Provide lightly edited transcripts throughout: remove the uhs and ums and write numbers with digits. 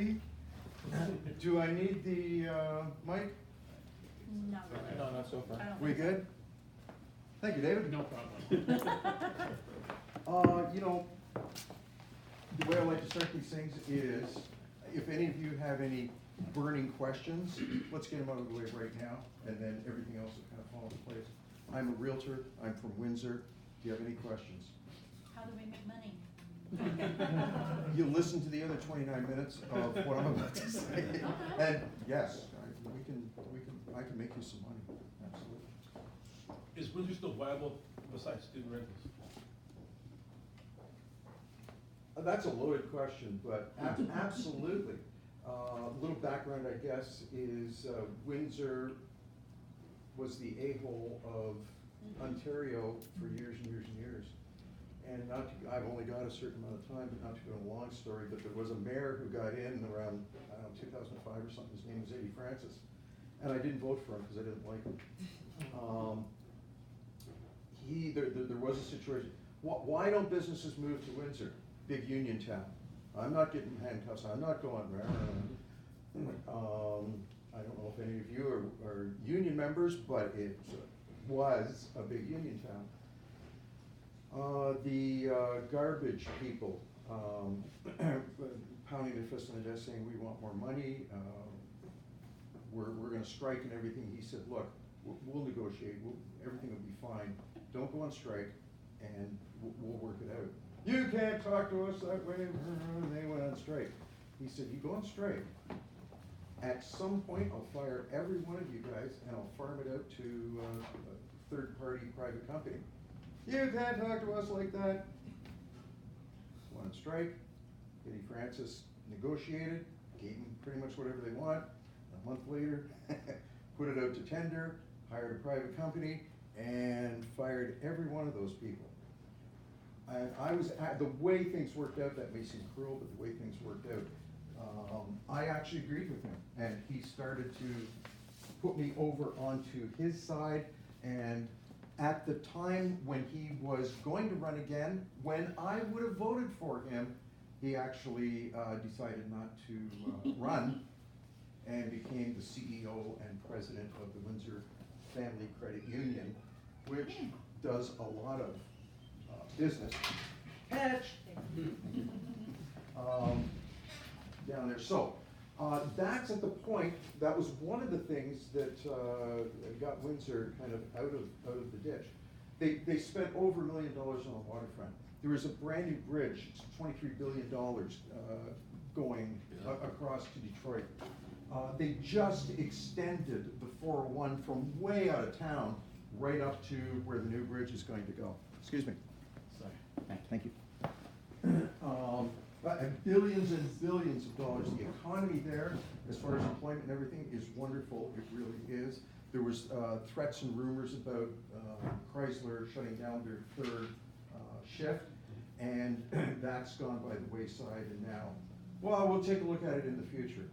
righty. Do I need the mic? Not really. No, not so I far. don't We think so. good? Thank you, David. No problem. You know, the way I like to start these things is, if any of you have any burning questions, let's get them out of the way right now, and then everything else will kind of fall into place. I'm a realtor, I'm from Windsor. Do you have any questions? How do we make money? You listen to the other 29 minutes of what I'm about to say, and yes, I can make you some money, absolutely. Is Windsor still viable besides student rentals? That's a loaded question, but absolutely. A little background, I guess, is Windsor was the a-hole of Ontario for years and years and years. And not to, I've only got a certain amount of time, but not to go into a long story, but there was a mayor who got in around, I don't know, 2005 or something. His name was Eddie Francis. And I didn't vote for him because I didn't like him. There was a situation. Why don't businesses move to Windsor? Big union town. I'm not getting handcuffs. I'm not going there. I don't know if any of you are union members, but it was a big union town. The garbage people pounding their fist on the desk saying, we want more money. We're going to strike and everything. He said, look, we'll negotiate. Everything will be fine. Don't go on strike, and we'll work it out. You can't talk to us that way. And they went on strike. He said, you go on strike. At some point, I'll fire every one of you guys, and I'll farm it out to a third-party private company. You can't talk to us like that. Went on strike. Eddie Francis negotiated, gave them pretty much whatever they want. A month later, put it out to tender, hired a private company, and fired every one of those people. And I was, the way things worked out, that may seem cruel, but the way things worked out, I actually agreed with him. And he started to put me over onto his side. And at the time when he was going to run again, when I would have voted for him, he actually decided not to run and became the CEO and president of the Windsor Family Credit Union, which does a lot of business. Catch! Down there. So that's at the point, that was one of the things that got Windsor kind of out of the ditch. They spent over $1 million on the waterfront. There was a brand new bridge, it's $23 billion going across to Detroit. They just extended the 401 from way out of town right up to where the new bridge is going to go. Excuse me. Sorry. Thank you. Billions and billions of dollars. The economy there, as far as employment and everything, is wonderful. It really is. There was threats and rumors about Chrysler shutting down their third shift, and that's gone by the wayside. And now, well, we'll take a look at it in the future.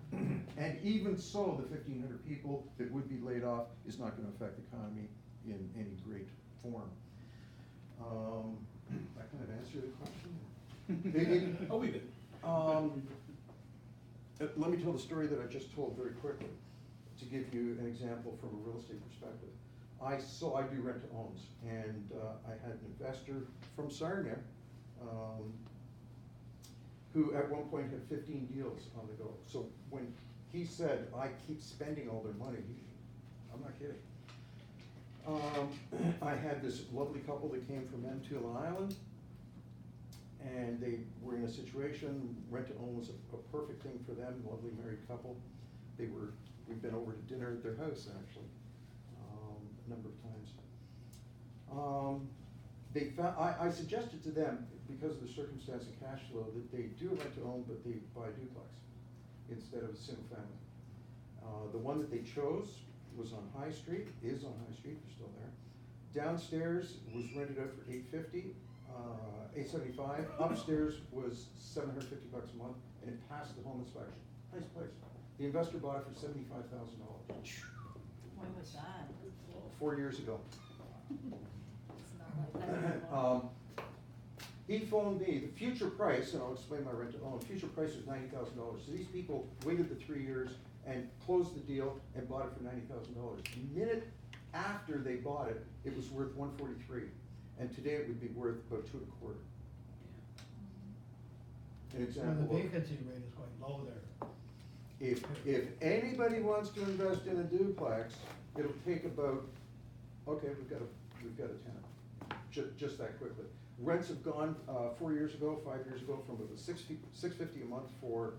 And even so, the 1,500 people that would be laid off is not going to affect the economy in any great form. That kind of answer the question? Oh, we did. Let me tell the story that I just told very quickly to give you an example from a real estate perspective. I do rent to owns, and I had an investor from Sarnia who at one point had 15 deals on the go. So when he said, I keep spending all their money, I'm not kidding. I had this lovely couple that came from Manitoulin Island, and they were in a situation, rent to own was a perfect thing for them, lovely married couple. We've been over to dinner at their house actually, a number of times. I suggested to them, because of the circumstance of cash flow, that they do rent to own, but they buy a duplex instead of a single family. The one that they chose was on High Street, is on High Street, they're still there. Downstairs was rented out for $850. $875. Upstairs was $750 a month, and it passed the home inspection. Nice place. The investor bought it for $75,000. When was that? 4 years ago. It's not like that anymore. He phoned me, the future price, and I'll explain my rent to own, future price was $90,000. So these people waited the 3 years and closed the deal and bought it for $90,000. The minute after they bought it, it was worth 143, and today it would be worth about 2.25. An So example the of, vacancy rate is quite low there. if anybody wants to invest in a duplex, it'll take about, okay, we've got a tenant, just that quickly. Rents have gone, 4 years ago, 5 years ago, from about $650 a month for,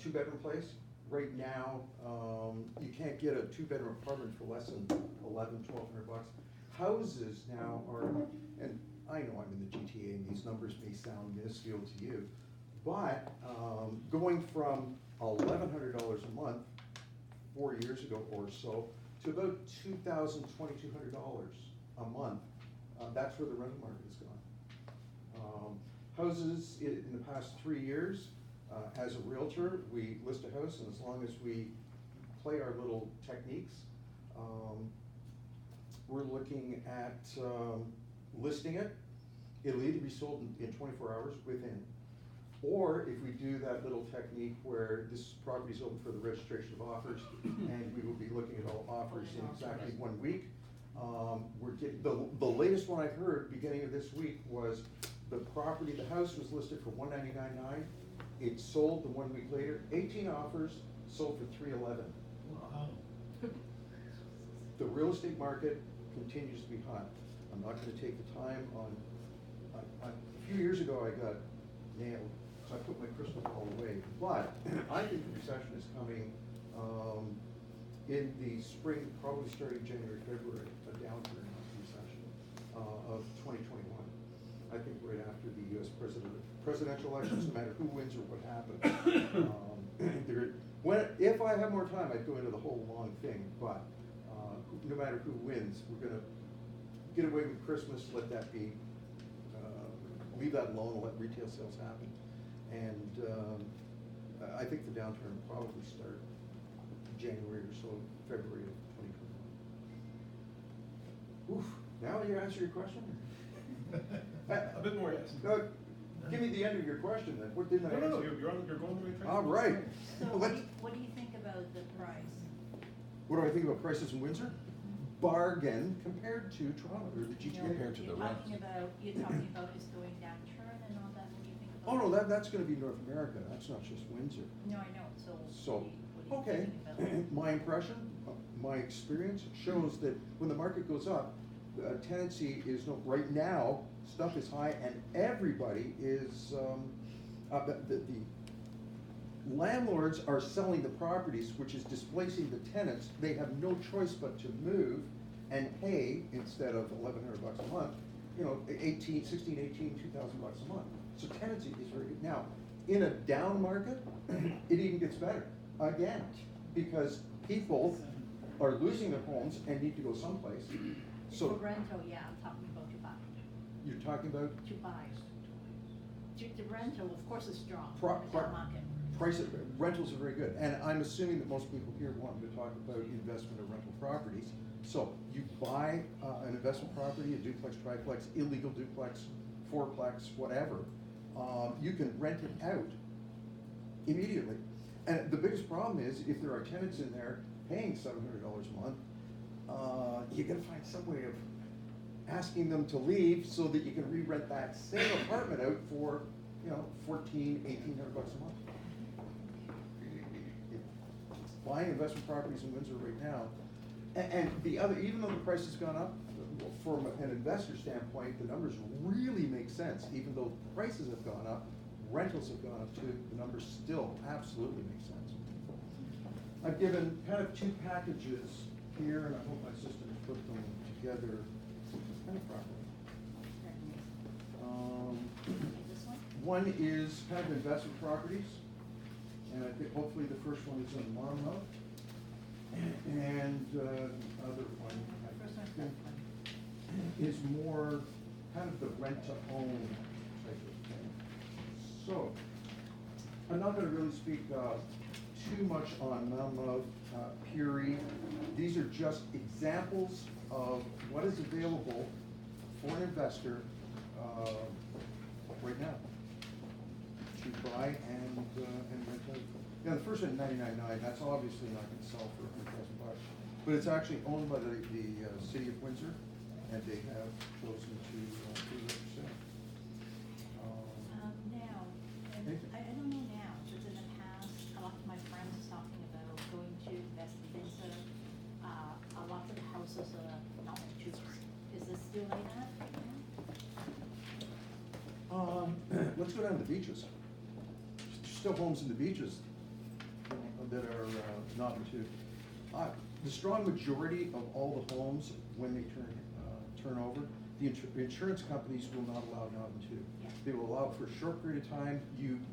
2-bedroom place. Right now, you can't get a 2-bedroom apartment for less than $1,100-1,200. Houses now are, and I know I'm in the GTA and these numbers may sound minuscule to you, but, going from $1,100 a month 4 years ago or so to about $2,000, $2,200 a month, that's where the rental market has gone. Houses, in the past 3 years, as a realtor, we list a house, and as long as we play our little techniques, we're looking at listing it. It'll either be sold in 24 hours within, or if we do that little technique where this property's open for the registration of offers, and we will be looking at all offers in exactly 1 week. We're getting, the latest one I heard, beginning of this week, was the property, the house was listed for $199.9. It sold the 1 week later, 18 offers, sold for $311. Wow. The real estate market continues to be hot. I'm not gonna take the time on, a few years ago I got nailed, so I put my crystal ball away. But I think the recession is coming, in the spring, probably starting January, February, a downturn, not a recession, of 2021. I think right after the US presidential elections, no matter who wins or what happens. If I have more time, I'd go into the whole long thing, but, no matter who wins, we're gonna get away with Christmas, let that be, leave that alone, and let retail sales happen. And, I think the downturn will probably start January or so, February of 2021. Oof, now you answer your question? A bit more, yes. Give me the end of your question then, what didn't I answer? No, you're going the right track. All right. So Let's- what do you think about the price? What do I think about prices in Windsor? Bargain compared to Toronto, or the You GTA. know, Compared to the rent. You're talking about it's going downturn and all that, what do you think Oh, about? no, that's gonna be North America, that's not just Windsor. No, I know, so So, what are you okay, thinking about? my impression, my experience shows that when the market goes up, tenancy is, no, right now, stuff is high and everybody is, the landlords are selling the properties, which is displacing the tenants. They have no choice but to move and pay, instead of $1,100 a month, you know, 18, 16, 18, $2,000 a month. So tenancy is very good. Now, in a down market, it even gets better, again, because people are losing their homes and need to go someplace. For So rental, yeah, I'm talking about to buy, you're talking about to buy. The rental, of course, is strong, Pro- in the pro- down market. price, rentals are very good. And I'm assuming that most people here want to talk about investment of rental properties. So you buy an investment property, a duplex, triplex, illegal duplex, fourplex, whatever. You can rent it out immediately. And the biggest problem is if there are tenants in there paying $700 a month, you gotta find some way of asking them to leave so that you can re-rent that same apartment out for, you know, $1,400, $1,800 a month. Buying investment properties in Windsor right now, and the other, even though the price has gone up, from an investor standpoint, the numbers really make sense. Even though prices have gone up, rentals have gone up too, the numbers still absolutely make sense. I've given kind of two packages here, and I hope my system put them together kind of properly. This one? One is kind of investment properties, and I think hopefully the first one is in Monmouth. And the other one, I First one's think, that one. is more kind of the rent-to-own type of thing. So, I'm not gonna really speak too much on Monmouth, Peary. These are just examples of what is available for an investor right now. To buy and rent out. Yeah, the first one, 99.9, that's obviously not gonna sell for $100,000, but it's actually owned by the city of Windsor, and they have chosen to represent. Now, and Nathan. I don't know now, but in the past, a lot of my friends are talking about going to invest in Windsor. A lot of the houses are not in Jupiter. Is this still like that right now? Let's go down to the beaches. There's still homes in the beaches that are not in two. The strong majority of all the homes, when they turn over, the insurance companies will not allow not in two. Yeah. They will allow it for a short period of time.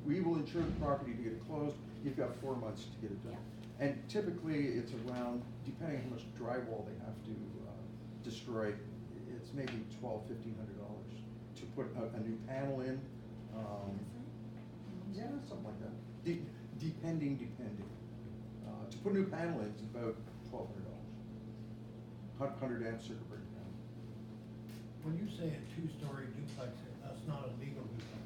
We will insure the property to get it closed. You've got 4 months to get it done. Yeah. And typically, it's around, depending on how much drywall they have to destroy, it's maybe $1,200, $1,500 to put a new panel in. Yeah, something like that. Depending. To put a new panel in is about $1,200. 100 amp circuit breaker panel. When you say a two-story duplex, that's not a legal duplex,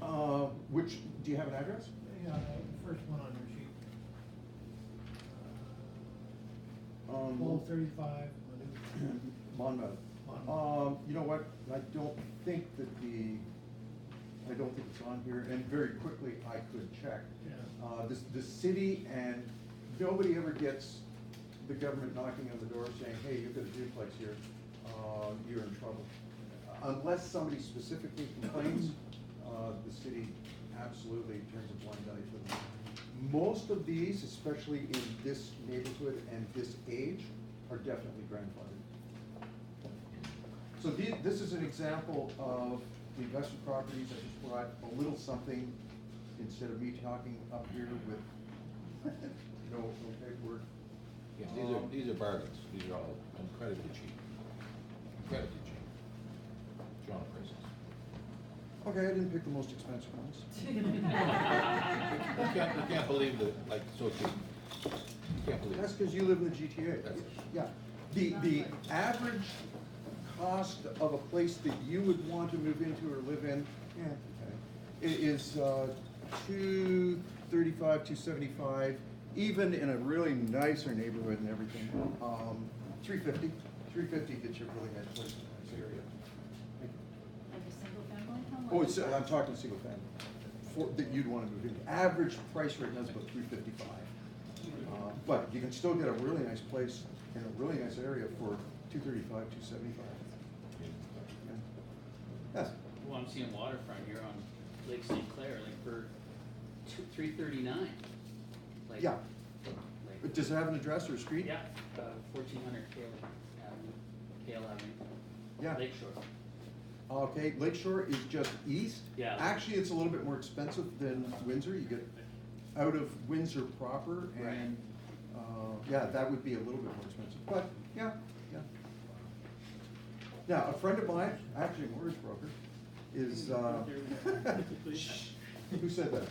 right? Which, do you have an address? Yeah, the first one on your sheet. 1235 Monmouth. Monmouth. You know what, I don't think it's on here, and very quickly I could check. Yeah. The city, and nobody ever gets the government knocking on the door saying, hey, you've got a duplex here, you're in trouble. Unless somebody specifically complains, the city absolutely turns a blind eye to them. Most of these, especially in this neighborhood and this age, are definitely grandfathered. So this is an example of the investment properties. I just brought a little something instead of me talking up here with no paperwork. Yeah, these are bargains, these are all incredibly cheap. Incredibly cheap. John prices. Okay, I didn't pick the most expensive ones. You can't believe that, like, so cheap. You can't believe That's it. because you live in the GTA. That's- Yeah, the average cost of a place that you would want to move into or live in, is $235, $275, even in a really nicer neighborhood and everything. $350 gets you a really nice place in this area. Like a single family home? Oh, I'm talking single family, that you'd want to move in. Average price right now is about $355. But you can still get a really nice place in a really nice area for $235, $275. Yes, Well, I'm seeing waterfront here on Lake St. Clair, like for $339. Like, yeah. like- Does it have an address or a street? Yeah, 1400 Kale Avenue. Yeah. Lakeshore. Okay, Lakeshore is just east. Yeah. Actually, it's a little bit more expensive than Windsor. You get out of Windsor proper, and, yeah, that would be a little bit more expensive, but, yeah. Now, a friend of mine, actually a mortgage broker, is, Shh. Who said that?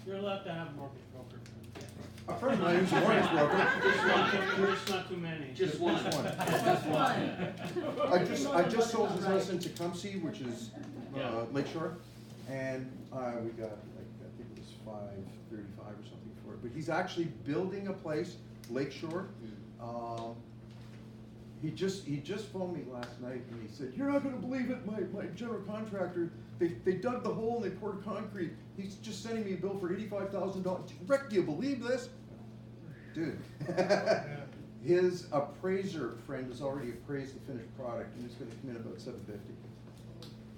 You're allowed to have a mortgage broker. A friend of mine who's a mortgage broker. There's not too many. Just one. Just one. Just one. I just sold his house in Tecumseh, which is Lakeshore, and we got like, I think it was $535 or something for it. But he's actually building a place, Lakeshore. He just phoned me last night and he said, "You're not gonna believe it, my general contractor, they dug the hole and they poured concrete. He's just sending me a bill for $85,000. Rick, do you believe this?" Dude. His appraiser friend has already appraised the finished product and it's gonna come in about $750.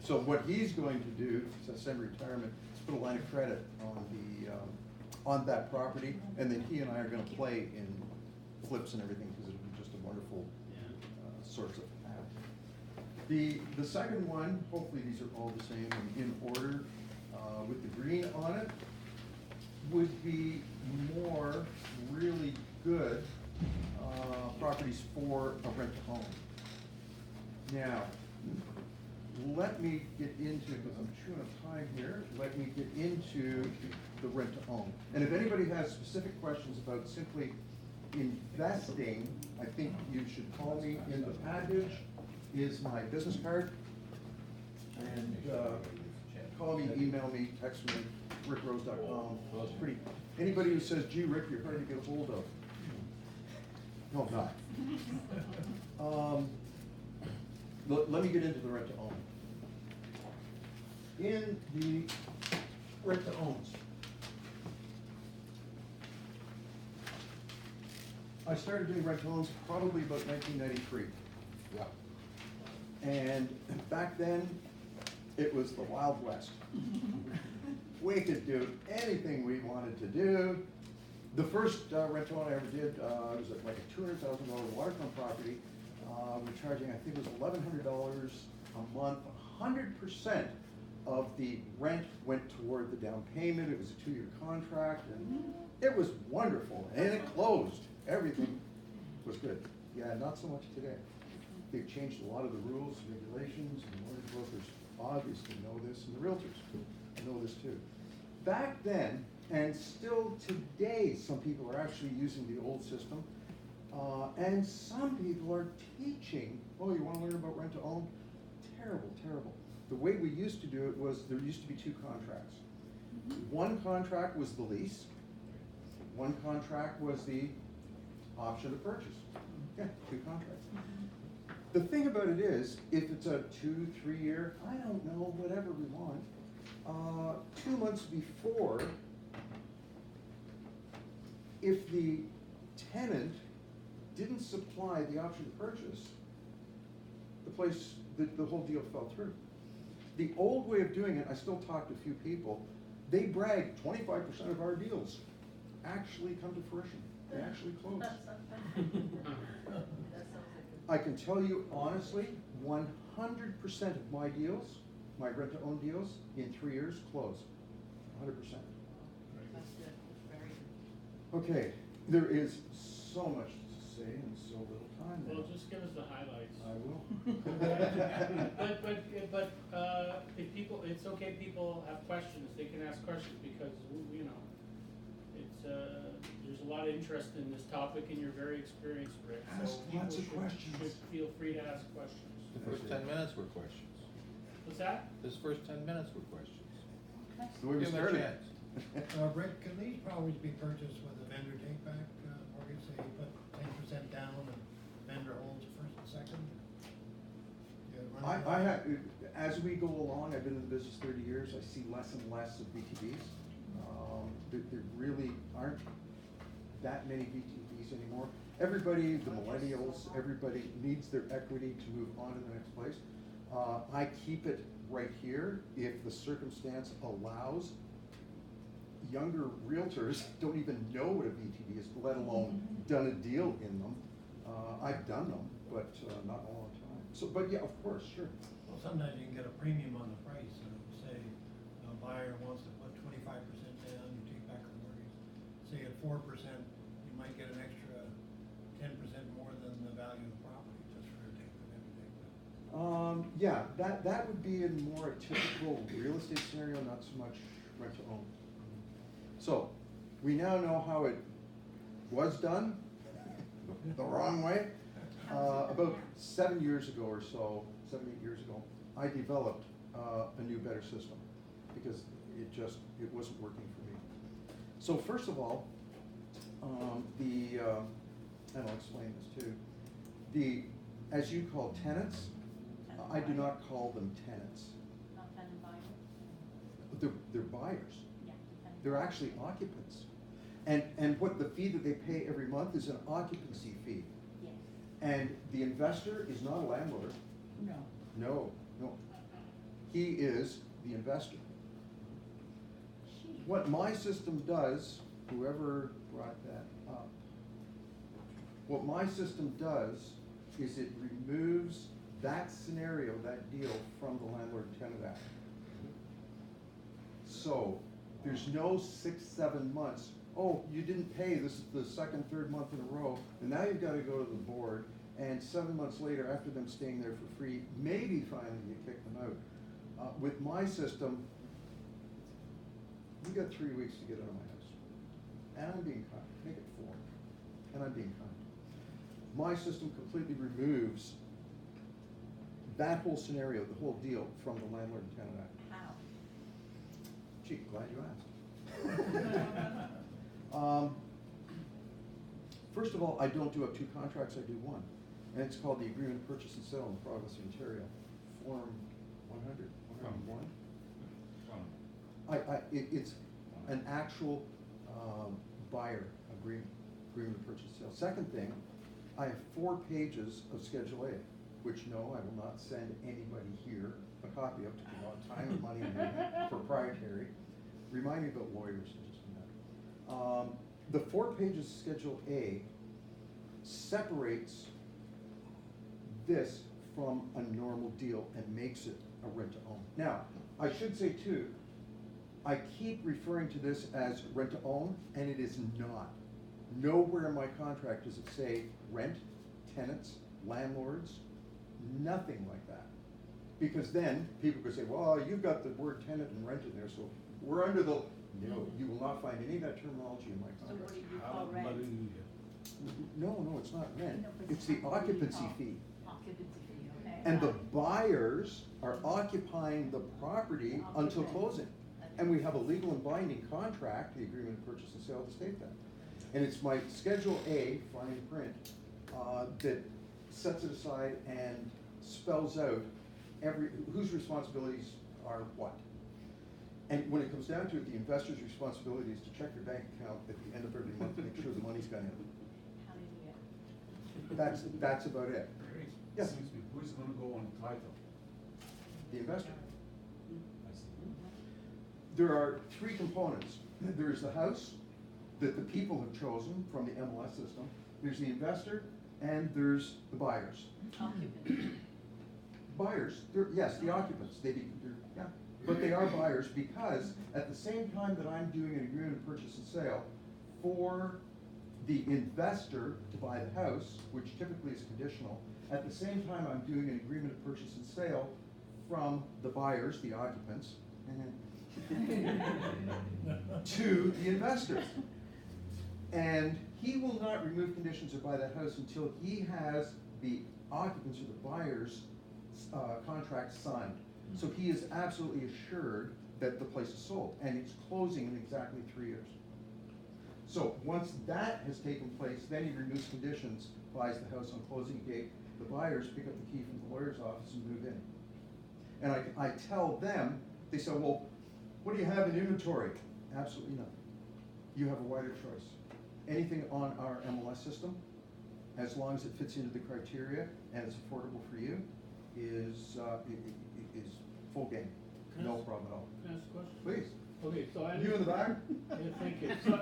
So what he's going to do, since semi-retirement, is put a line of credit on that property, and then he and I are gonna play in flips and everything, because it'll be just a wonderful source of add. The second one, hopefully these are all the same and in order, with the green on it, would be more really good properties for a rent-to-own. Now, let me get into, because I'm chewing up time here, let me get into the rent-to-own. And if anybody has specific questions about simply investing, I think you should call me. In the package is my business card. And, call me, email me, text me, rickrose.com. It's pretty, anybody who says, gee, Rick, you're hard to get a hold of. No, I'm not. Let me get into the rent to own. In the rent to owns, I started doing rent to owns probably about 1993. Yeah. And back then, it was the Wild West. We could do anything we wanted to do. The first rental I ever did was at like a $200,000 waterfront property. We're charging, I think it was $1,100 a month. 100% of the rent went toward the down payment. It was a 2-year contract, and it was wonderful. And it closed. Everything was good. Yeah, not so much today. They've changed a lot of the rules, regulations, and mortgage brokers obviously know this, and the realtors know this too. Back then, and still today, some people are actually using the old system, and some people are teaching, oh, you wanna learn about rent to own? Terrible, terrible. The way we used to do it was, there used to be 2 contracts. One contract was the lease, one contract was the option to purchase. Yeah, 2 contracts. The thing about it is, if it's a 2-3 year, I don't know, whatever we want, 2 months before, if the tenant didn't supply the option to purchase, the whole deal fell through. The old way of doing it, I still talk to a few people, they brag 25% of our deals actually come to fruition. They actually close. I can tell you honestly, 100% of my deals, my rent-to-own deals, in 3 years close. 100%. That's good, that's very good. Okay, there is so much to say in so little time now. Well, just give us the highlights. I will. But, if people, it's okay, people have questions, they can ask questions, because, you know, it's, there's a lot of interest in this topic, and you're very experienced, Rick. Ask So people lots of should- questions. should feel free to ask questions. The first 10 minutes were questions. What's that? This first 10 minutes were questions. The way we Give them a started. chance. Rick, can these properties be purchased with a vendor take back mortgage, say you put 10% down and vendor holds first and second? You run I have, as we go along, I've been in the business 30 years, I see less and less of VTBs. There really aren't that many VTBs anymore. Everybody, the millennials, everybody needs their equity to move on to the next place. I keep it right here if the circumstance allows. Younger realtors don't even know what a VTB is, let alone done a deal in them. I've done them, but not a long time. So, but yeah, of course, sure. Well, sometimes you can get a premium on the price, say a buyer wants to put 25% down, you take back the mortgage. Say at 4%, you might get an extra 10% more than the value of the property, just for a vendor take back. Yeah, that would be in more a typical real estate scenario, not so much rent to own. So, we now know how it was done, the wrong way. About 7 years ago or so, 7, 8 years ago, I developed a new, better system because it wasn't working for me. So first of all, and I'll explain this too, as you call tenants, I do not call them tenants. Not tenant buyer? They're buyers. Yeah. tenant They're buyer. actually occupants. And what the fee that they pay every month is an occupancy fee. Yes. And the investor is not a landlord. No. No. He is the investor. What my system does, whoever brought that up, what my system does is it removes that scenario, that deal, from the Landlord-Tenant Act. So, there's no 6, 7 months, oh, you didn't pay, this is the second, third month in a row, and now you've gotta go to the board, and 7 months later, after them staying there for free, maybe finally you kick them out. With my system, you got 3 weeks to get out of my house. And I'm being kind, make it 4, and I'm being kind. My system completely removes that whole scenario, the whole deal from the Landlord and Tenant Act. How? Gee, glad you asked. First of all, I don't do up two contracts, I do one. And it's called the Agreement of Purchase and Sale in the Province of Ontario, Form 100, 101. It's an actual buyer agreement of purchase and sale. Second thing, I have 4 pages of Schedule A, which no, I will not send anybody here a copy of, to a lot of time and money and everything, proprietary. Remind me about lawyers in just a minute. The 4 pages of Schedule A separates this from a normal deal and makes it a rent-to-own. Now, I should say too, I keep referring to this as rent-to-own, and it is not. Nowhere in my contract does it say rent, tenants, landlords, nothing like that. Because then people could say, well, you've got the word tenant and rent in there, so we're under the, no, you will not find any of that terminology in my So what contract. do you call rent? No, it's not rent, No, but it's the what do you occupancy call- fee. Occupancy fee, okay. And the buyers are occupying the property until Occupant. closing. And we have a legal and binding contract, the agreement of purchase and sale to state that. And it's my Schedule A, fine print, that sets it aside and spells out whose responsibilities are what. And when it comes down to it, the investor's responsibility is to check their bank account at the end of every month to make sure the money's gone in. How do you do it? That's about it. Yes. Excuse me, who's gonna go on title? The investor. I see. There are 3 components. There's the house that the people have chosen from the MLS system. There's the investor, and there's the buyers. Occupant. Buyers, yes, the occupants, yeah, but they are buyers because at the same time that I'm doing an agreement of purchase and sale for the investor to buy the house, which typically is conditional, at the same time I'm doing an agreement of purchase and sale from the buyers, the occupants, to the investor. And he will not remove conditions or buy that house until he has the occupants or the buyer's contract signed. So he is absolutely assured that the place is sold, and it's closing in exactly 3 years. So once that has taken place, then he removes conditions, buys the house on closing date. The buyers pick up the key from the lawyer's office and move in. And I tell them, they say, well, what do you have in inventory? Absolutely nothing. You have a wider choice. Anything on our MLS system, as long as it fits into the criteria and it's affordable for you, is full game. No problem at all. Can I ask a question? Please. Okay, so I. You in the back? Yeah, thank you. So,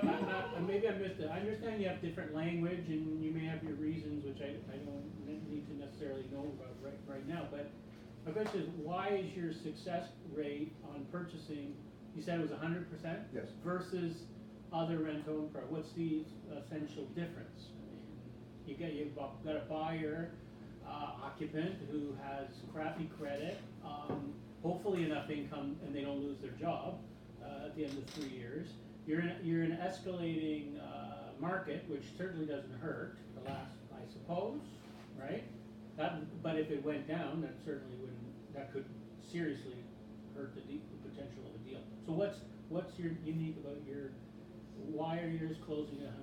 maybe I missed it. I understand you have different language and you may have your reasons, which I don't need to necessarily know about right now, but my question is, why is your success rate on purchasing, you said it was 100%? Yes. Versus other rent-own pro, what's the essential difference? You've got a buyer, occupant who has crappy credit, hopefully enough income and they don't lose their job at the end of 3 years. You're in an escalating market, which certainly doesn't hurt the last, I suppose, right? But if it went down, that certainly wouldn't, that could seriously hurt the potential of a deal. So what's your unique about why are yours closing at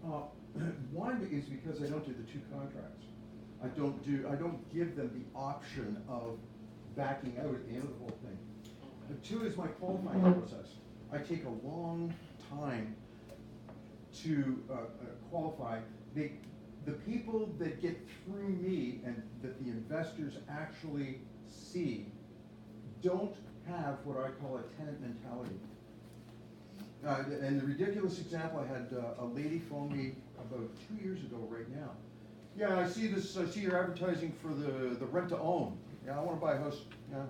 100%? One is because I don't do the 2 contracts. I don't give them the option of backing out at the end of the whole thing. The 2 is my qualifying process. I take a long time to qualify. The people that get through me and that the investors actually see don't have what I call a tenant mentality. And the ridiculous example, I had a lady phone me about 2 years ago right now. Yeah, I see you're advertising for the rent to own. Yeah, I wanna buy a house. Yeah.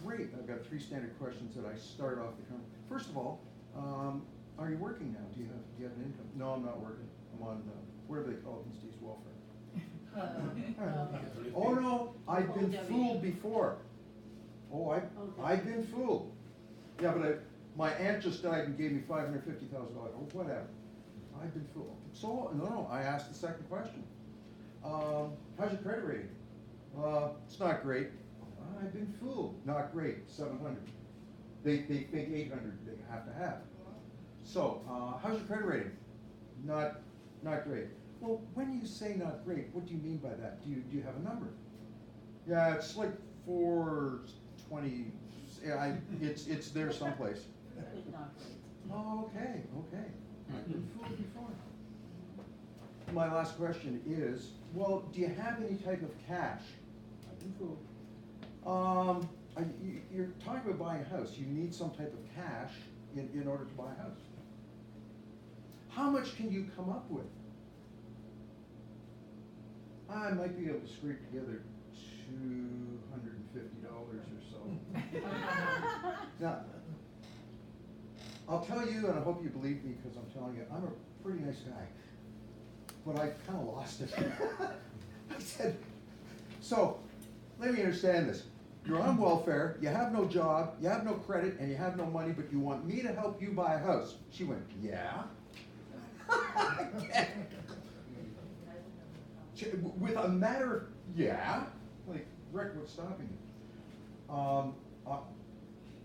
Great, I've got 3 standard questions that I start off the conversation. First of all, are you working now? Do you have an income? No, I'm not working. I'm on, whatever they call it these days, welfare. Oh no, I've been fooled before. Oh, I've been fooled. Yeah, but my aunt just died and gave me $550,000. Oh, whatever. I've been fooled. So, no, I asked the second question. How's your credit rating? It's not great. I've been fooled. Not great, 700. They think 800 they have to have. So, how's your credit rating? Not great. Well, when you say not great, what do you mean by that? Do you have a number? Yeah, it's like 420. Yeah, it's there someplace. Good, not great. Oh, okay. I've been fooled before. My last question is, well, do you have any type of cash? I've been fooled. You're talking about buying a house. You need some type of cash in order to buy a house. How much can you come up with? I might be able to scrape together $250 or so. Now, I'll tell you, and I hope you believe me because I'm telling you, I'm a pretty nice guy. But I kind of lost it. I said, so, let me understand this. You're on welfare, you have no job, you have no credit, and you have no money, but you want me to help you buy a house. She went, yeah. With a matter of, yeah, like, Rick, what's stopping you?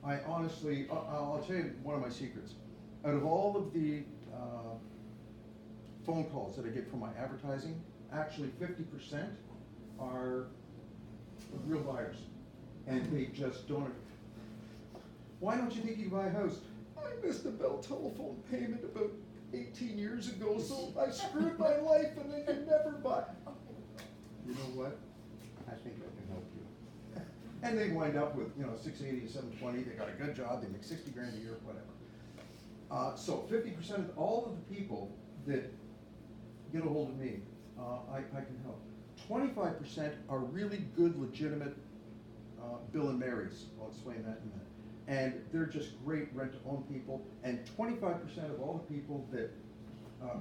I honestly, I'll tell you one of my secrets. Out of all of the phone calls that I get from my advertising, actually 50% are real buyers. And they just don't. Why don't you think you can buy a house? I missed a Bell telephone payment about 18 years ago, so I screwed my life and then you never buy. You know what? I think I can help you. And they wind up with, 680, 720, they got a good job, they make 60 grand a year, whatever. So 50% of all of the people that get a hold of me, I can help. 25% are really good, legitimate Bill and Mary's. I'll explain that in a minute. And they're just great rent-to-own people. And 25% of all the people that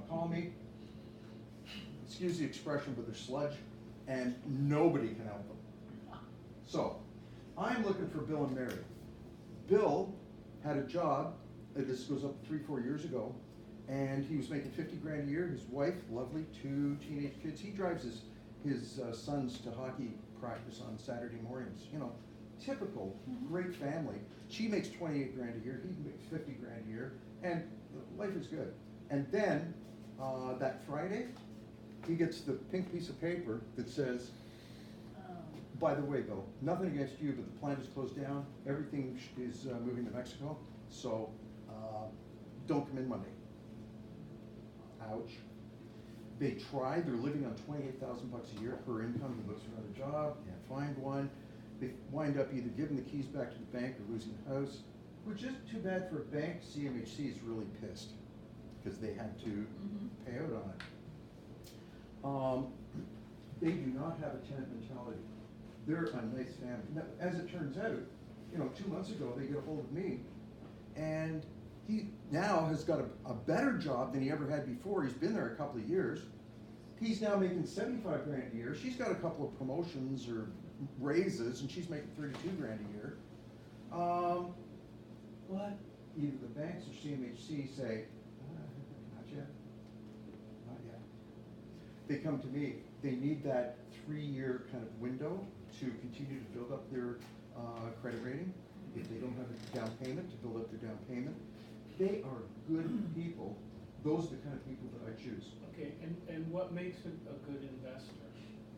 call me, excuse the expression, but they're sludge, and nobody can help them. So, I'm looking for Bill and Mary. Bill had a job, this goes up 3-4 years ago, and he was making 50 grand a year. His wife, lovely, 2 teenage kids. He drives his sons to hockey practice on Saturday mornings. Typical, great family. She makes 28 grand a year, he makes 50 grand a year, and life is good. And then, that Friday, he gets the pink piece of paper that says, by the way, Bill, nothing against you, but the plant is closed down, everything is moving to Mexico, so don't come in Monday. Ouch. They tried, they're living on $28,000 a year per income, he looks for another job, can't find one. They wind up either giving the keys back to the bank or losing the house, which isn't too bad for a bank. CMHC is really pissed because they had to pay out on it. They do not have a tenant mentality. They're a nice family. Now, as it turns out, 2 months ago, they get a hold of me, and he now has got a better job than he ever had before. He's been there a couple of years. He's now making 75 grand a year. She's got a couple of promotions or raises, and she's making 32 grand a year. But either the banks or CMHC say, not yet, not yet. They come to me. They need that 3-year kind of window to continue to build up their credit rating. If they don't have a down payment, to build up their down payment. They are good people. Those are the kind of people that I choose. Okay, and what makes a good investor?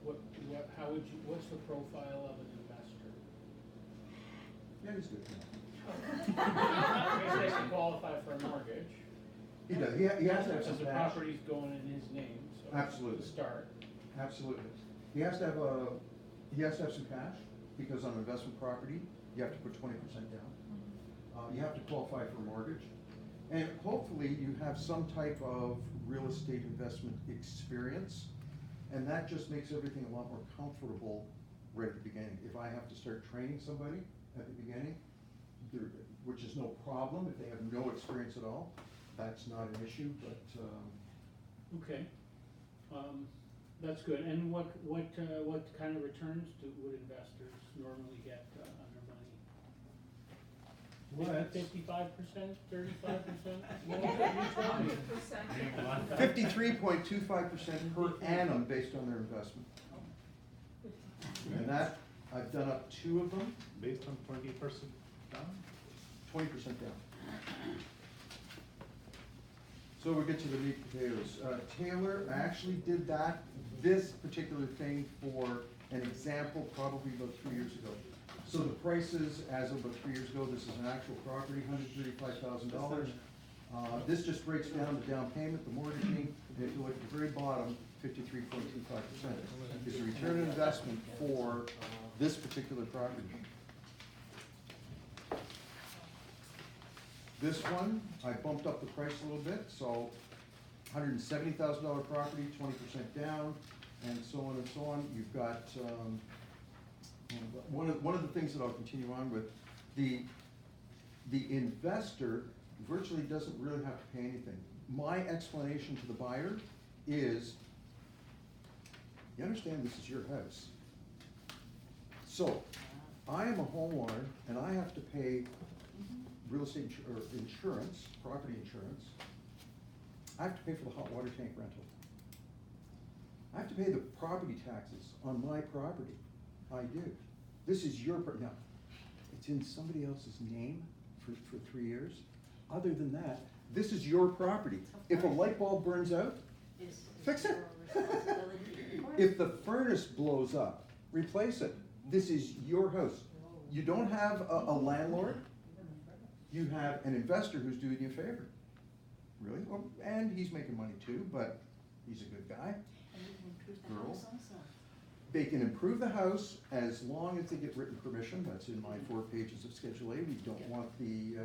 What's the profile of an investor? Yeah, he's good. I guess they can qualify for a mortgage. He does. He has to have Because some the cash. property's going in his name, so. Absolutely. To start. Absolutely. He has to have some cash, because on investment property, you have to put 20% down. You have to qualify for a mortgage. And hopefully you have some type of real estate investment experience. And that just makes everything a lot more comfortable right at the beginning. If I have to start training somebody at the beginning, which is no problem if they have no experience at all, that's not an issue, but, Okay, that's good. And what kind of returns would investors normally get on their money? What? 55%, 35%? 53.25% per annum based on their investment. And that, I've done up 2 of them, Based on 20% down? 20% down. So we get to the meat and potatoes. Taylor, I actually did this particular thing for an example probably about 3 years ago. So the prices as of about 3 years ago, this is an actual property, $135,000. This just breaks down the down payment, the mortgaging, and if you look at the very bottom, 53.25% is the return on investment for this particular property. This one, I bumped up the price a little bit, so $170,000 property, 20% down, and so on and so on. You've got, one of the things that I'll continue on with, the investor virtually doesn't really have to pay anything. My explanation to the buyer is, you understand this is your house. So, I am a homeowner and I have to pay real estate or insurance, property insurance. I have to pay for the hot water tank rental. I have to pay the property taxes on my property. I do. This is your, now, it's in somebody else's name for 3 years. Other than that, this is your property. If a light bulb burns out, Is fix it. your responsibility, of course. If the furnace blows up, replace it. This is your house. You don't have a landlord. You have an investor who's doing you a favor. Really? Well, and he's making money too, but he's a good guy. And you can improve the Girl. house also. They can improve the house as long as they get written permission. That's in my 4 pages of Schedule A. We don't want the,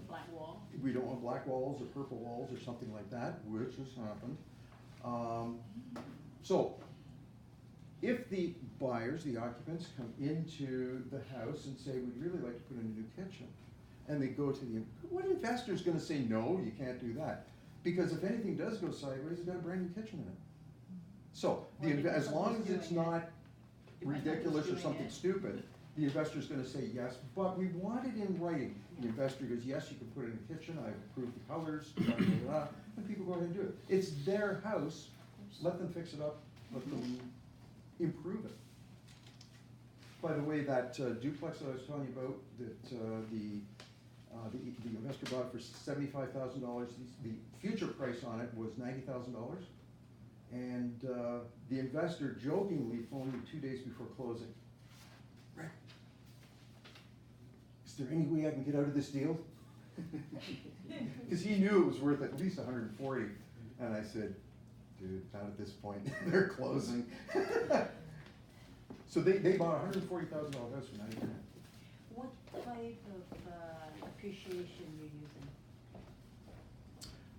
Black wall. we don't want black walls or purple walls or something like that, which has happened. So, if the buyers, the occupants, come into the house and say, we'd really like to put in a new kitchen, and they go to the, what investor's gonna say, no, you can't do that? Because if anything does go sideways, you've got a brand new kitchen in it. So, as long as it's not ridiculous or something stupid, the investor's gonna say yes, but we want it in writing. The investor goes, yes, you can put it in the kitchen, I've approved the colors, blah, blah, blah, and people go ahead and do it. It's their house, let them fix it up, let them improve it. By the way, that duplex that I was telling you about, that the investor bought for $75,000, the future price on it was $90,000. And the investor jokingly phoned me 2 days before closing. Rick, is there any way I can get out of this deal? Because he knew it was worth at least 140. And I said, dude, not at this point, they're closing. So they bought a $140,000 house for $90,000. What type of appreciation you're using?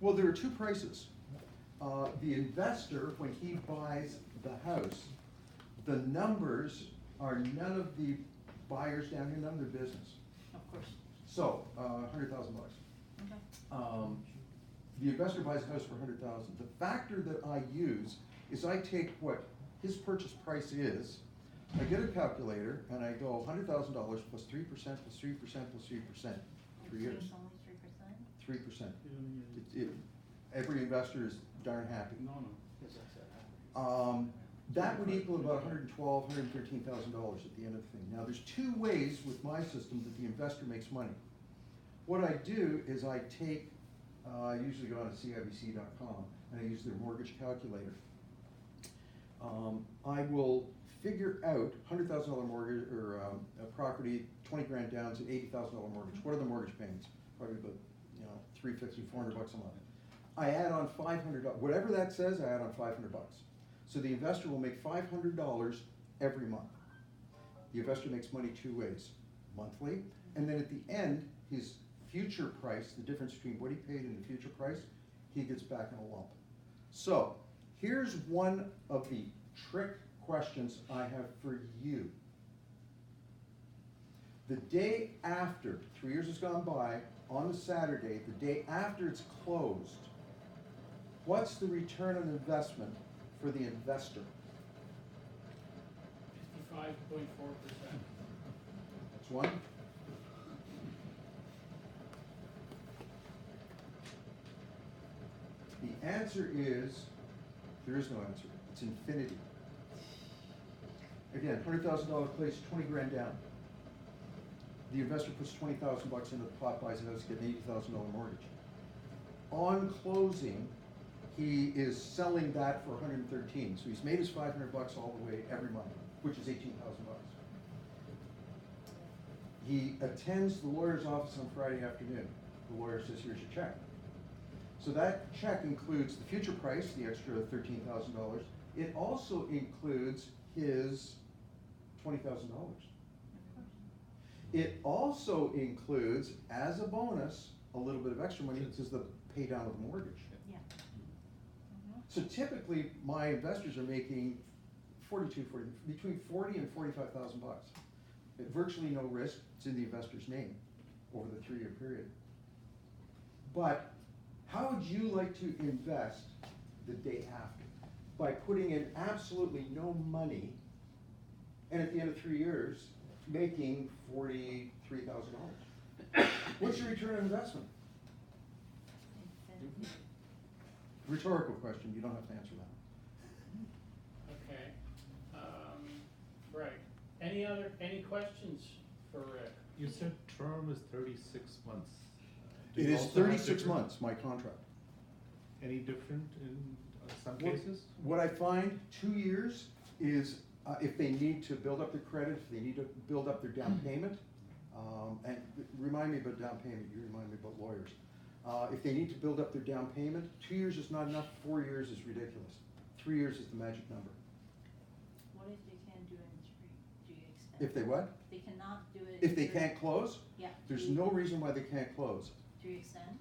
Well, there are 2 prices. The investor, when he buys the house, the numbers are none of the buyers down here, none of their business. Of course. So, $100,000. Okay. The investor buys a house for $100,000. The factor that I use is I take what his purchase price is, I get a calculator, and I go $100,000 plus 3% plus 3% plus 3%, 3 years. It's only 3%? 3%. Every investor is darn happy. No, because that's that. That would equal about $112,000, $113,000 at the end of the thing. Now, there's 2 ways with my system that the investor makes money. What I do is I take, I usually go on to CIBC.com, and I use their mortgage calculator. I will figure out $100,000 mortgage, or a property, 20 grand down, it's an $80,000 mortgage. What are the mortgage payments? Probably about, $350, $400 a month. I add on $500, whatever that says, I add on $500. So the investor will make $500 every month. The investor makes money 2 ways, monthly, and then at the end, his future price, the difference between what he paid and the future price, he gets back in a lump. So, here's one of the trick questions I have for you. The day after, 3 years has gone by, on the Saturday, the day after it's closed, what's the return on investment for the investor? 55.4%. That's one. The answer is, there is no answer, it's infinity. again, $100,000 place, 20 grand down. The investor puts 20,000 bucks into the pot, buys a house, gets an $80,000 mortgage. On closing, he is selling that for 113, so he's made his 500 bucks all the way every month, which is 18,000 bucks. He attends the lawyer's office on Friday afternoon. The lawyer says, here's your check. So that check includes the future price, the extra $13,000. It also includes his $20,000. It also includes, as a bonus, a little bit of extra money, because the pay down of the mortgage. Yeah. So typically, my investors are making between 40 and 45,000 bucks. Virtually no risk, it's in the investor's name over the 3-year period. But how would you like to invest the day after? By putting in absolutely no money, and at the end of 3 years, making $43,000. What's your return on investment? Infinity. Rhetorical question, you don't have to answer that. Okay, right. Any questions for Rick? You said term is 36 months. Do It you is also have 36 different- months, my contract. Any different in some What- cases? What I find, 2 years is if they need to build up their credit, if they need to build up their down payment, and remind me about down payment, you remind me about lawyers. If they need to build up their down payment, 2 years is not enough, 4 years is ridiculous. 3 years is the magic number. What if they can't do it in 3? Do you extend? If they what? They cannot do it. If in they 3? can't close, Yeah. there's do you- no reason why they can't close. Do you extend?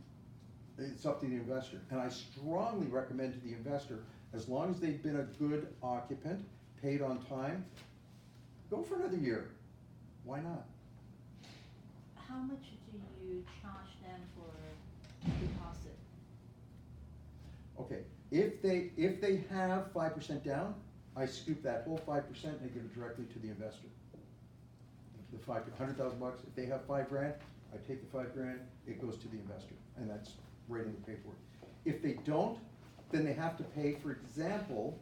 It's up to the investor. And I strongly recommend to the investor, as long as they've been a good occupant, paid on time, go for another year. Why not? How much do you charge them for deposit? Okay, if they have 5% down, I scoop that whole 5% and I give it directly to the investor. The 100,000 bucks, if they have 5 grand, I take the 5 grand, it goes to the investor, and that's right in the paperwork. If they don't, then they have to pay, for example,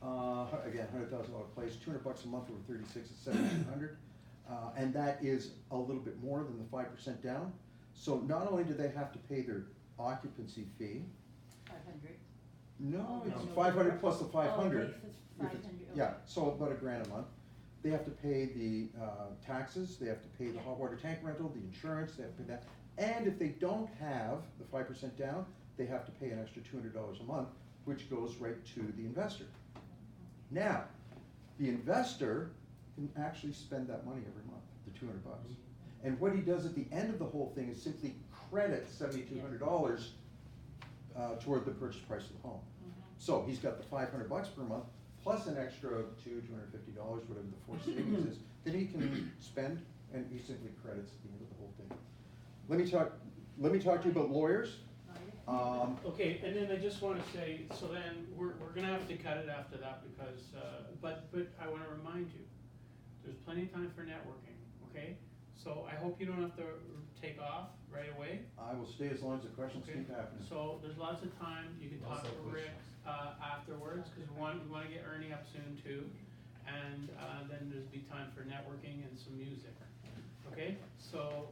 again, $100,000 place, 200 bucks a month over 36 is 1,700, and that is a little bit more than the 5% down. So not only do they have to pay their occupancy fee, 500? no, it's No. 500 plus the 500. Oh, okay, if it's 500, Yeah, okay. so about $1,000 a month. They have to pay the taxes, they have to pay the Yeah. hot water tank rental, the insurance, they have to pay that. And if they don't have the 5% down, they have to pay an extra $200 a month, which goes right to the investor. Now, the investor can actually spend that money every month, the 200 bucks. And what he does at the end of the whole thing is simply credit $7,200 toward the purchase price of the home. So he's got the 500 bucks per month, plus an extra $250, whatever the forced savings is, that he can spend, and he simply credits at the end of the whole thing. Let me talk to you about lawyers. Okay, and then I just wanna say, so then, we're gonna have to cut it after that because, but I wanna remind you, there's plenty of time for networking, okay? So I hope you don't have to take off right away. I will stay as long as the questions Okay, keep happening. so there's lots of time, you can talk Lots to of Rick, questions. afterwards, cause we wanna get Ernie up soon too. And, then there's be time for networking and some music, okay? So,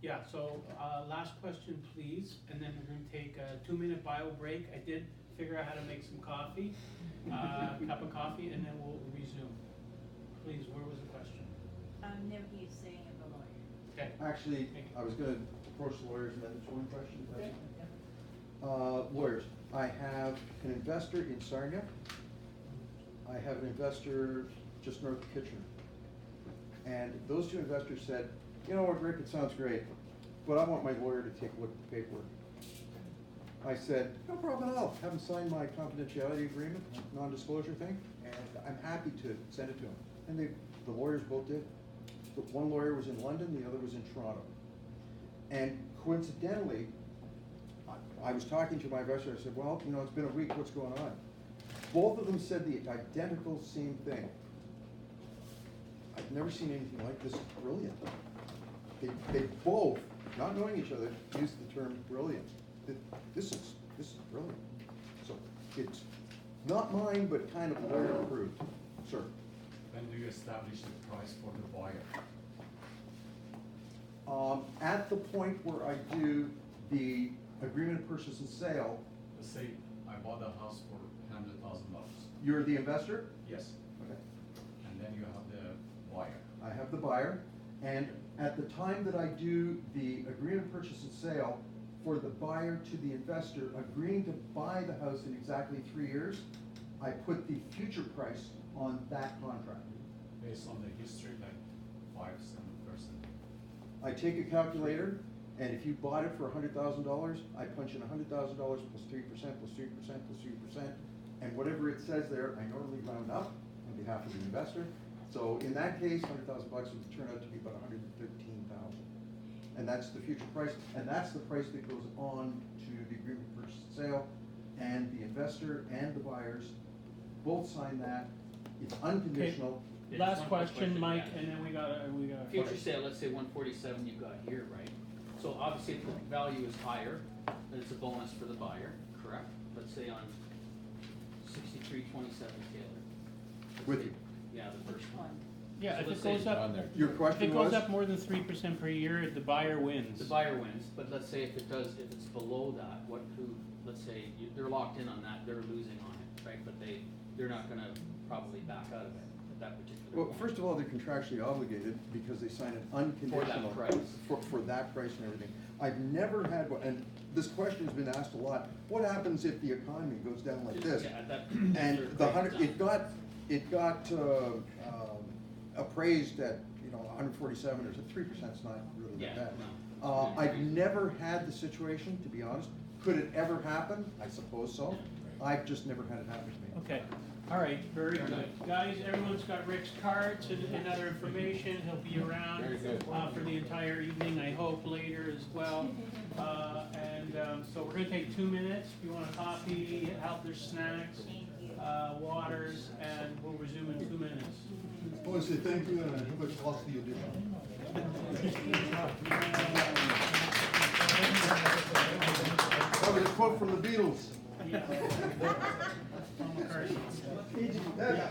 yeah, so, last question, please, and then we're gonna take a 2-minute bio break. I did figure out how to make some coffee, cup of coffee, and then we'll resume. Please, where was the question? Never hear saying of a lawyer. Okay. Actually, I was gonna approach the lawyers and then there's one question. if that's okay. Lawyers, I have an investor in Sarnia. I have an investor just north of Kitchener. And those two investors said, you know what, Rick, it sounds great, but I want my lawyer to take a look at the paperwork. I said, no problem at all, have them sign my confidentiality agreement, non-disclosure thing, and I'm happy to send it to them. And the lawyers both did. The one lawyer was in London, the other was in Toronto. And coincidentally, I was talking to my investor, I said, well, you know, it's been a week, what's going on? Both of them said the identical same thing. I've never seen anything like this, brilliant. They both, not knowing each other, used the term brilliant. This is brilliant. So it's not mine, but kind of lawyer approved. Sir? When do you establish the price for the buyer? At the point where I do the agreement of purchase and sale, Let's say I bought a house for $100,000. you're the investor? Yes, Okay. and then you have the buyer. I have the buyer, and at the time that I do the agreement of purchase and sale for the buyer to the investor agreeing to buy the house in exactly 3 years, I put the future price on that contract. Based on the history, like 5-7%. I take a calculator, and if you bought it for $100,000, I punch in $100,000 plus 3%, plus 3%, plus 3%, and whatever it says there, I normally round up on behalf of the investor. So in that case, $100,000 would turn out to be about $113,000. And that's the future price, and that's the price that goes on to the agreement of purchase and sale, and the investor and the buyers both sign that. It's unconditional. Yeah, just Last one quick question, Mike, yeah. and then we got. Future sale, let's say 147 you've got here, right? So obviously if the value is higher, then it's a bonus for the buyer, correct? Let's say on 6327 Taylor. Let's With say- you. Yeah, the first one. Yeah, So if let's it say goes On up, there. Your if it question goes was? up more than 3% per year, the buyer wins. The buyer wins, but let's say if it does, if it's below that, let's say they're locked in on that, they're losing on it, right? But they're not gonna probably back out of it at that particular Well, point. first of all, they're contractually obligated because they sign an unconditional. price. For that price and everything. I've never had, and this question's been asked a lot, what happens if the economy goes down like this? Yeah, at that And particular the point in hundred, time. it got appraised at, 147, or so 3%'s not really Yeah, that bad. no. I've never had the situation, to be honest. Could it ever happen? I suppose so. I've just never had it happen to me. Okay, all right, very Fair good. enough. Guys, everyone's got Rick's cards and other information, he'll be around Very good. for the entire evening, I hope later as well. So we're gonna take 2 minutes, if you want a coffee, help their snacks, waters, and we'll resume in 2 minutes. I want to say thank you and have a costly audition. That was a quote from the Beatles. Paul McCartney. Yeah.